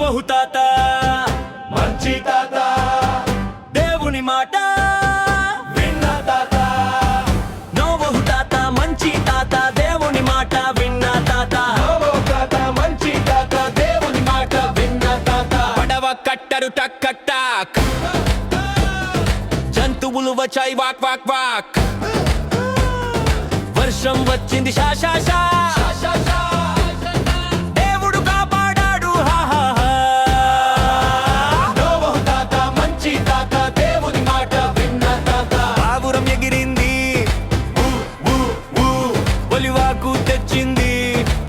నోవహు తాత మంచి తాత దేవుని మాట విన్న తాత నోవహు తాత మంచి తాత దేవుని మాట విన్న తాత నోవహు తాత మంచి తాత దేవుని మాట విన్న తాత పడవ కట్టరు టక్ టక్ జంతువులు వచ్చాయి వాక్ వాక్ వాక్ వర్షం వచ్చింది షా షా షా షా షా దేవుడు కాపాడాడు హా హా హా నోవహు తాత మంచి తాత దేవుని మాట విన్న తాత పావురం ఎగిరింది ఊ ఊ ఊ ఒలివాకు తెచ్చింది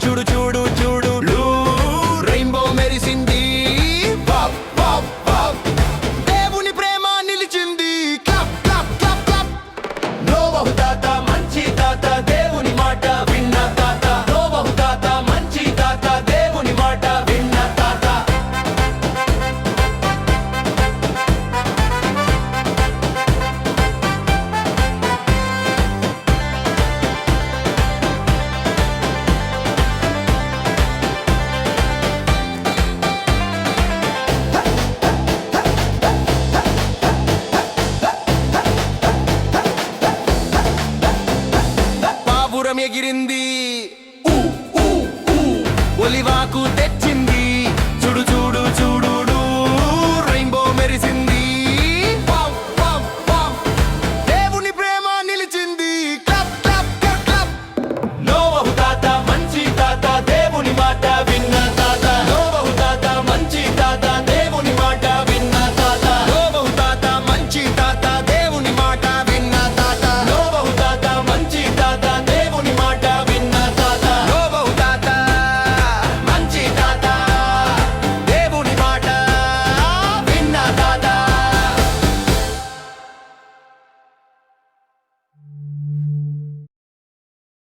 చూడు చూడు చూడు రెయిన్బో మెరిసింది పాప్ పాప్ పాప్ దేవుని ప్రేమ నిలిచింది క్లప్ క్లప్ క్లప్ క్లప్ నోవహు తాత మంచి తాత దేవుని మాట విన్న తాత నోవహు తాత మంచి తాత దేవుని మాట విన్న తాత పావురం ఎగిరింది ఒలివాకు తెచ్చింది చూడు చూడు చూడు రెయిన్బో మెరిసింది